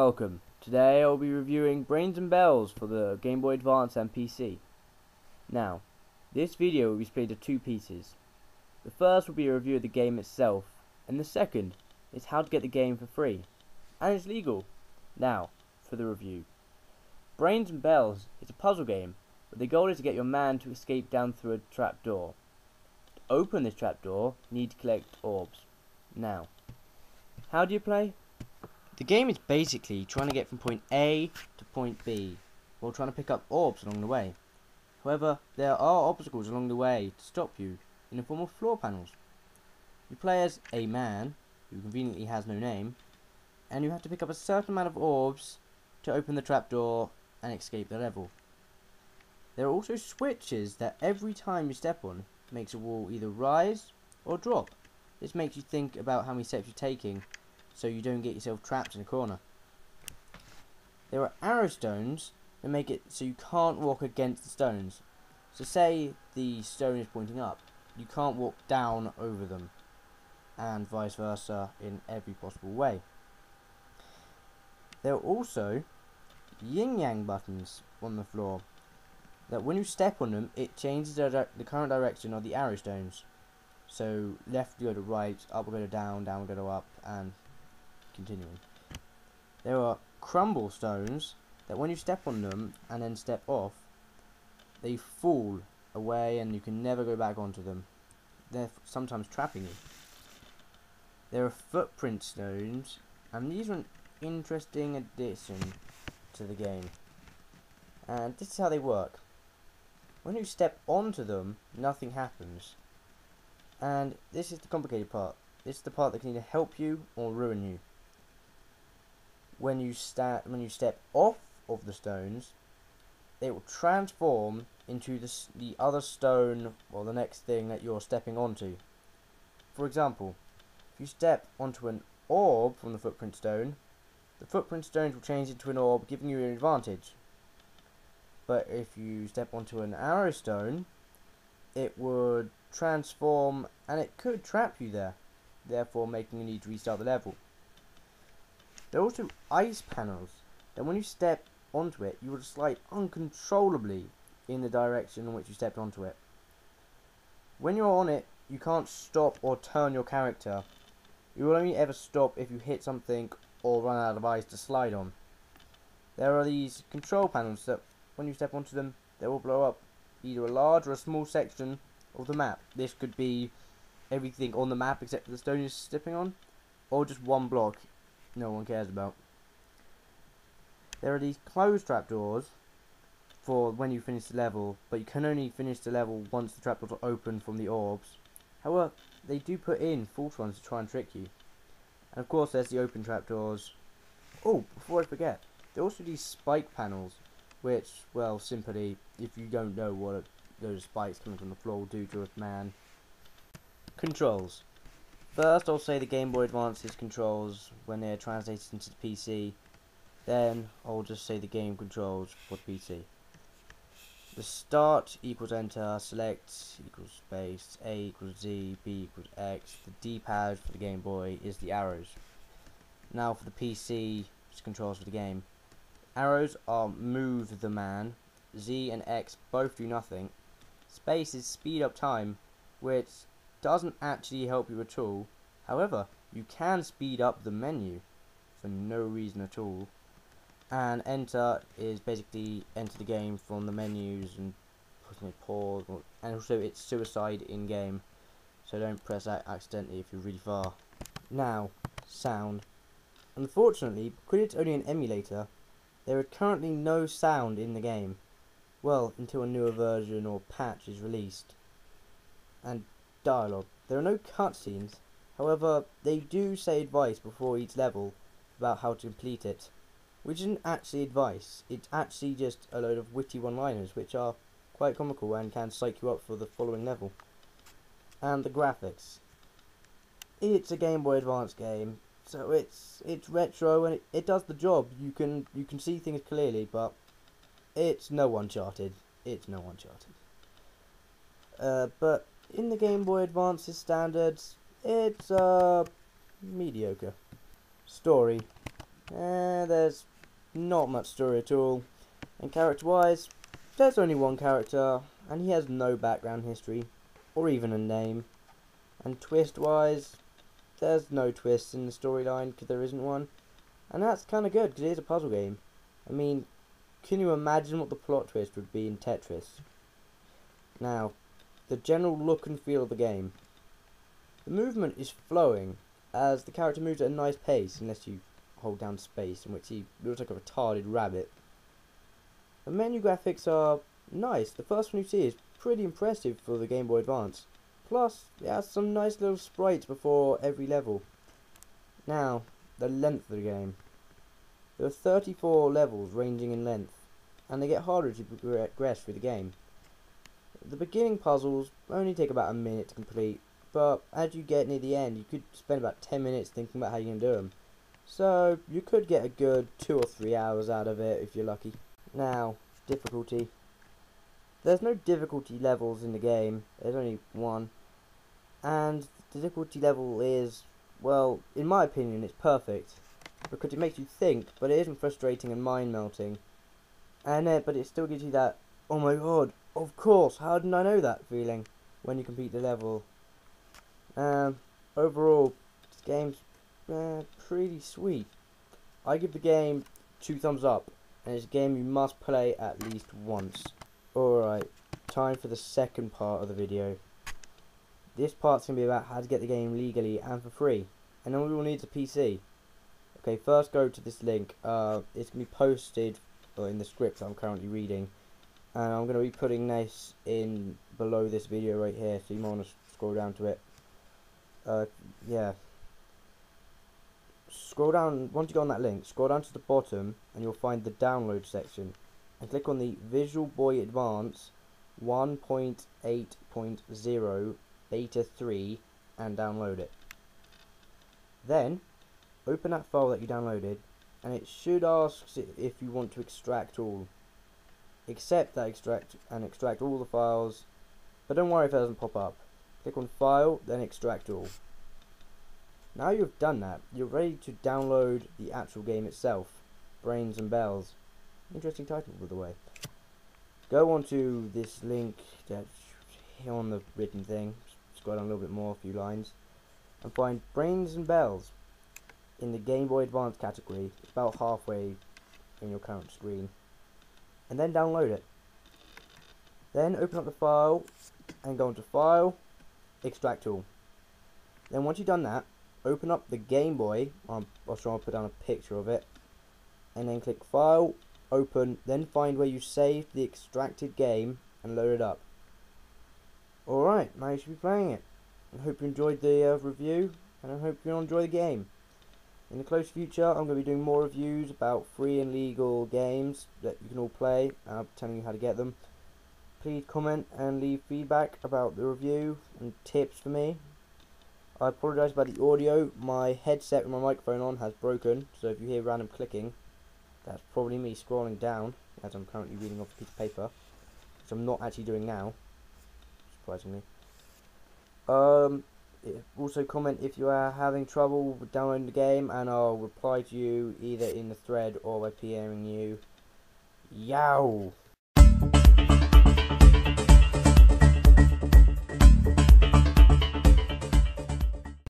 welcome. Today I'll be reviewing Brains and Bells for the Game Boy Advance and PC. Now, this video will be split into two pieces. The first will be a review of the game itself, and the second is how to get the game for free. And it's legal. Now, for the review. Brains and Bells is a puzzle game, but the goal is to get your man to escape down through a trapdoor. To open this trapdoor, you need to collect orbs. Now, how do you play? The game is basically trying to get from point A to point B, while trying to pick up orbs along the way. However, there are obstacles along the way to stop you, in the form of floor panels. You play as a man, who conveniently has no name, and you have to pick up a certain amount of orbs to open the trapdoor and escape the level. There are also switches that every time you step on, makes a wall either rise or drop. This makes you think about how many steps you're taking, so you don't get yourself trapped in a corner. There are arrow stones that make it so you can't walk against the stones. So say the stone is pointing up, you can't walk down over them, and vice versa in every possible way. There are also yin-yang buttons on the floor, that when you step on them, it changes the current direction of the arrow stones. So left will go to right, up will go to down, down will go to up, and continuing. There are crumble stones that when you step on them and then step off, they fall away and you can never go back onto them. They're sometimes trapping you. There are footprint stones, and these are an interesting addition to the game. And this is how they work. When you step onto them, nothing happens. And this is the complicated part. This is the part that can either help you or ruin you. When you step off of the stones, it will transform into the other stone or the next thing that you're stepping onto. For example, if you step onto an orb from the footprint stone, the footprint stones will change into an orb, giving you an advantage. But if you step onto an arrow stone, it would transform and it could trap you there, therefore making you need to restart the level. There are also ice panels that when you step onto it, you will slide uncontrollably in the direction in which you stepped onto it. When you're on it, you can't stop or turn your character. You will only ever stop if you hit something or run out of ice to slide on. There are these control panels that when you step onto them, they will blow up either a large or a small section of the map. This could be everything on the map except for the stone you're stepping on, or just one block no one cares about. There are these closed trapdoors for when you finish the level, but you can only finish the level once the trapdoors are open from the orbs. However, they do put in false ones to try and trick you. And of course there's the open trapdoors. Oh, before I forget, there are also these spike panels, which, well, simply, if you don't know what those spikes coming from the floor will do to a man. Controls. First, I'll say the Game Boy Advance's controls when they're translated into the PC. Then, I'll just say the game controls for the PC. The start equals enter, select equals space, A equals Z, B equals X. The D-pad for the Game Boy is the arrows. Now for the PC controls for the game. Arrows are move the man, Z and X both do nothing. Space is speed up time, which doesn't actually help you at all. However, you can speed up the menu for no reason at all. And enter is basically enter the game from the menus and pause, and also it's suicide in game, so don't press that accidentally if you're really far. Now, sound. Unfortunately, because it's only an emulator, there is currently no sound in the game. Well, until a newer version or patch is released. And dialogue. There are no cutscenes, however, they do say advice before each level about how to complete it. Which isn't actually advice, it's actually just a load of witty one-liners which are quite comical and can psych you up for the following level. And the graphics. It's a Game Boy Advance game, so it's retro and it does the job. You can see things clearly, but it's no Uncharted. It's no Uncharted. But in the Game Boy Advance's standards, it's mediocre. Story. there's not much story at all. And character-wise, there's only one character, and he has no background history, or even a name. And twist-wise, there's no twists in the storyline, because there isn't one. And that's kind of good, because it is a puzzle game. I mean, can you imagine what the plot twist would be in Tetris? Now, the general look and feel of the game. The movement is flowing, as the character moves at a nice pace, unless you hold down space, in which he looks like a retarded rabbit. The menu graphics are nice. The first one you see is pretty impressive for the Game Boy Advance. Plus, it has some nice little sprites before every level. Now, the length of the game. There are 34 levels ranging in length, and they get harder as you progress through the game. The beginning puzzles only take about a minute to complete, but as you get near the end, you could spend about 10 minutes thinking about how you're going to do them. So, you could get a good 2 or 3 hours out of it if you're lucky. Now, difficulty. There's no difficulty levels in the game, there's only one. And the difficulty level is, well, in my opinion, it's perfect. Because it makes you think, but it isn't frustrating and mind-melting. And but it still gives you that, oh my god, of course, how didn't I know that feeling when you complete the level. Overall, this game's pretty sweet. I give the game 2 thumbs up, and it's a game you must play at least once. Alright, time for the second part of the video. This part's going to be about how to get the game legally and for free, and all you'll need is a PC. Okay, first go to this link. It's going to be posted in the script that I'm currently reading, and I'm going to be putting this in below this video right here, so you might want to scroll down to it. Yeah. Scroll down, once you go on that link, scroll down to the bottom and you'll find the download section, and click on the Visual Boy Advance 1.8.0 Beta 3 and download it. Then open that file that you downloaded, and it should ask if you want to extract all. Accept that extract all the files, but don't worry if it doesn't pop up. Click on File, then Extract All. Now you've done that, you're ready to download the actual game itself, Brains and Bells. Interesting title, by the way. Go on to this link that's here on the written thing, scroll down a little bit more, a few lines, and find Brains and Bells in the Game Boy Advance category. It's about halfway in your current screen. And then download it. Then open up the file and go into File, Extract All. Then once you've done that, open up the Game Boy. I'll try and put down a picture of it, and then click File, Open, then find where you saved the extracted game and load it up. Alright, now you should be playing it. I hope you enjoyed the review, and I hope you enjoy the game. In the close future, I'm going to be doing more reviews about free and legal games that you can all play, and I'll be telling you how to get them. Please comment and leave feedback about the review and tips for me. I apologise about the audio. My headset with my microphone on has broken, so if you hear random clicking, that's probably me scrolling down as I'm currently reading off a piece of paper, which I'm not actually doing now, surprisingly. Also comment if you are having trouble with downloading the game, and I'll reply to you either in the thread or by PMing you. Yow!